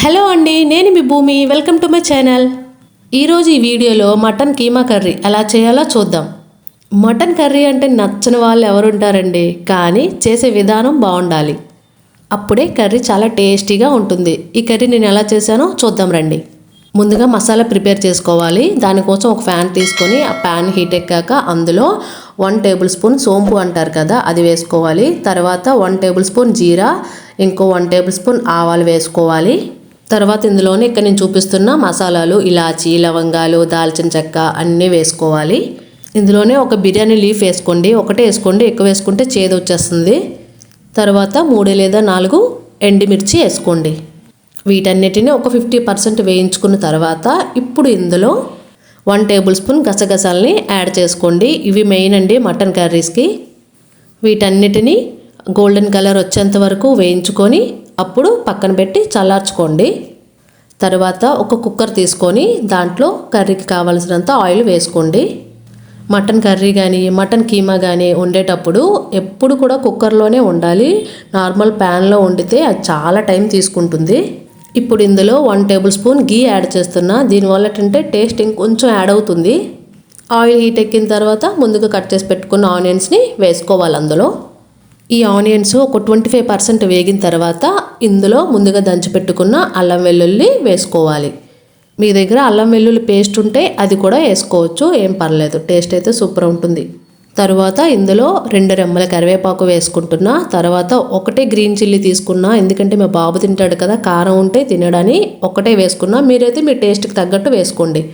Hello అండి, నేను మీ భూమి. Welcome to my channel. ఈరోజు ఈ వీడియోలో మటన్ కీమా కర్రీ ఎలా చేయాలో చూద్దాం. మటన్ కర్రీ అంటే నచ్చని వాళ్ళు ఎవరుంటారండి, కానీ చేసే విధానం బాగుండాలి. అప్పుడే కర్రీ చాలా టేస్టీగా ఉంటుంది. ఈ కర్రీ నేను ఎలా చేశానో చూద్దాం రండి. ముందుగా మసాలా ప్రిపేర్ చేసుకోవాలి. దానికోసం ఒక ప్యాన్ తీసుకొని ఆ ప్యాన్ హీట్ ఎక్కాక అందులో 1 టేబుల్ స్పూన్ సోంపు అంటారు కదా, అది వేసుకోవాలి. తర్వాత 1 టేబుల్ స్పూన్ జీరా, ఇంకో 1 టేబుల్ స్పూన్ ఆవాలు వేసుకోవాలి. తర్వాత ఇందులోనే ఇక్కడ నేను చూపిస్తున్న మసాలాలు, ఇలాచీ, లవంగాలు, దాల్చిన చెక్క అన్నీ వేసుకోవాలి. ఇందులోనే ఒక బిర్యానీ లీఫ్ వేసుకోండి. ఒకటే వేసుకోండి, ఎక్కువ వేసుకుంటే చేదు వచ్చేస్తుంది. తర్వాత 3 లేదా 4 ఎండుమిర్చి వేసుకోండి. వీటన్నిటిని ఒక 50% వేయించుకున్న తర్వాత ఇప్పుడు ఇందులో 1 టేబుల్ స్పూన్ గసగసాలని యాడ్ చేసుకోండి. ఇవి మెయిన్ అండి మటన్ కర్రీస్కి. వీటన్నిటిని గోల్డెన్ కలర్ వచ్చేంత వరకు వేయించుకొని అప్పుడు పక్కన పెట్టి చల్లార్చుకోండి. తర్వాత ఒక కుక్కర్ తీసుకొని దాంట్లో కర్రీకి కావాల్సినంత ఆయిల్ వేసుకోండి. మటన్ కర్రీ కానీ మటన్ కీమా కానీ వండేటప్పుడు ఎప్పుడు కూడా కుక్కర్లోనే ఉండాలి. నార్మల్ ప్యాన్లో వండితే అది చాలా టైం తీసుకుంటుంది. ఇప్పుడు ఇందులో 1 టేబుల్ స్పూన్ గీ యాడ్ చేస్తున్నా. దీనివల్ల ఏంటంటే టేస్ట్ ఇంకొంచెం యాడ్ అవుతుంది. ఆయిల్ హీట్ ఎక్కిన తర్వాత ముందుగా కట్ చేసి పెట్టుకున్న ఆనియన్స్ని వేసుకోవాలి. అందులో ఈ ఆనియన్స్ ఒక 25% వేగిన తర్వాత ఇందులో ముందుగా దంచి పెట్టుకున్న అల్లం వెల్లుల్లి వేసుకోవాలి. మీ దగ్గర అల్లం వెల్లుల్లి పేస్ట్ ఉంటే అది కూడా వేసుకోవచ్చు, ఏం పర్లేదు. టేస్ట్ అయితే సూపర్ ఉంటుంది. తర్వాత ఇందులో 2 రెమ్మల కరివేపాకు వేసుకుంటున్నా. తర్వాత ఒకటే గ్రీన్ చిల్లీ తీసుకున్నా, ఎందుకంటే మా బాబు తింటాడు కదా, కారం ఉంటే తినడని ఒకటే వేసుకున్నా. మీరైతే మీ టేస్ట్కి తగ్గట్టు వేసుకోండి.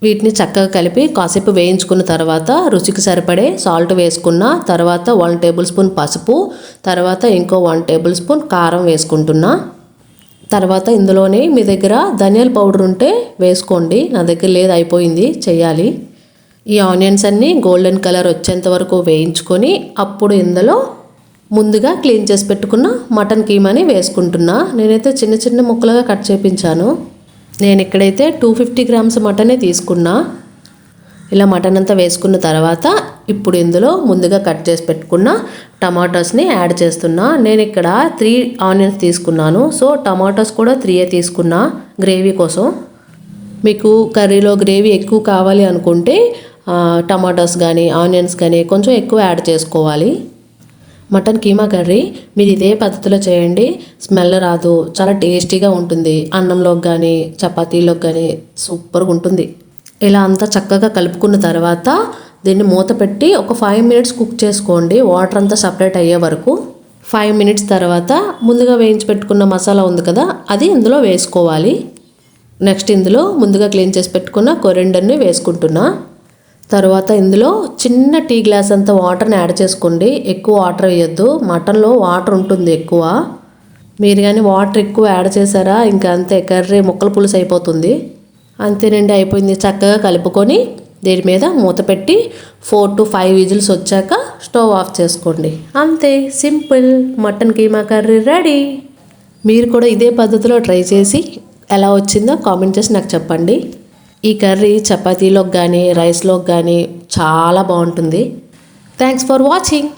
వీటిని చక్కగా కలిపి కాసేపు వేయించుకున్న తర్వాత రుచికి సరిపడే సాల్ట్ వేసుకున్న తర్వాత 1 టేబుల్ స్పూన్ పసుపు, తర్వాత ఇంకో 1 టేబుల్ స్పూన్ కారం వేసుకుంటున్నా. తర్వాత ఇందులోనే మీ దగ్గర ధనియాల పౌడర్ ఉంటే వేసుకోండి. నా దగ్గర లేదు, అయిపోయింది, చేయాలి. ఈ ఆనియన్స్ అన్నీ గోల్డెన్ కలర్ వచ్చేంత వరకు వేయించుకొని అప్పుడు ఇందులో ముందుగా క్లీన్ చేసి పెట్టుకున్న మటన్ కీమాని వేసుకుంటున్నా. నేనైతే చిన్న చిన్న ముక్కలుగా కట్ చేయించాను. నేను ఇక్కడైతే 250 గ్రామ్స్ మటనే తీసుకున్నా. ఇలా మటన్ అంతా వేసుకున్న తర్వాత ఇప్పుడు ఇందులో ముందుగా కట్ చేసి పెట్టుకున్న టమాటోస్ని యాడ్ చేస్తున్నా. నేను ఇక్కడ 3 ఆనియన్స్ తీసుకున్నాను. సో టమాటోస్ కూడా 3 తీసుకున్నా గ్రేవీ కోసం. మీకు కర్రీలో గ్రేవీ ఎక్కువ కావాలి అనుకుంటే టమాటోస్ కానీ ఆనియన్స్ కానీ కొంచెం ఎక్కువ యాడ్ చేసుకోవాలి. మటన్ కీమా కర్రీ మీరు ఇదే పద్ధతిలో చేయండి, స్మెల్ రాదు, చాలా టేస్టీగా ఉంటుంది. అన్నంలోకి కానీ చపాతీలోకి కానీ సూపర్గా ఉంటుంది. ఇలా అంతా చక్కగా కలుపుకున్న తర్వాత దీన్ని మూత పెట్టి ఒక 5 మినిట్స్ కుక్ చేసుకోండి, వాటర్ అంతా సపరేట్ అయ్యే వరకు. 5 మినిట్స్ తర్వాత ముందుగా వేయించి పెట్టుకున్న మసాలా ఉంది కదా, అది ఇందులో వేసుకోవాలి. నెక్స్ట్ ఇందులో ముందుగా క్లీన్ చేసి పెట్టుకున్న కొరిండర్ని వేసుకుంటున్నా. తర్వాత ఇందులో చిన్న టీ గ్లాస్ అంత వాటర్ని యాడ్ చేసుకోండి. ఎక్కువ వాటర్ వేయొద్దు, మటన్లో వాటర్ ఉంటుంది ఎక్కువ. మీరు కానీ వాటర్ ఎక్కువ యాడ్ చేశారా ఇంకా అంతే, కర్రీ ముక్కల పులుసు అయిపోతుంది. అంతేనండి, అయిపోయింది. చక్కగా కలుపుకొని దీని మీద మూత పెట్టి 4 to 5 విజిల్స్ వచ్చాక స్టవ్ ఆఫ్ చేసుకోండి. అంతే, simple mutton keema curry ready. మీరు కూడా ఇదే పద్ధతిలో ట్రై చేసి ఎలా వచ్చిందో కామెంట్ చేసి నాకు చెప్పండి. ఈ కర్రీ చపాతీలోకి కానీ రైస్లోకి కానీ చాలా బాగుంటుంది. Thanks for watching.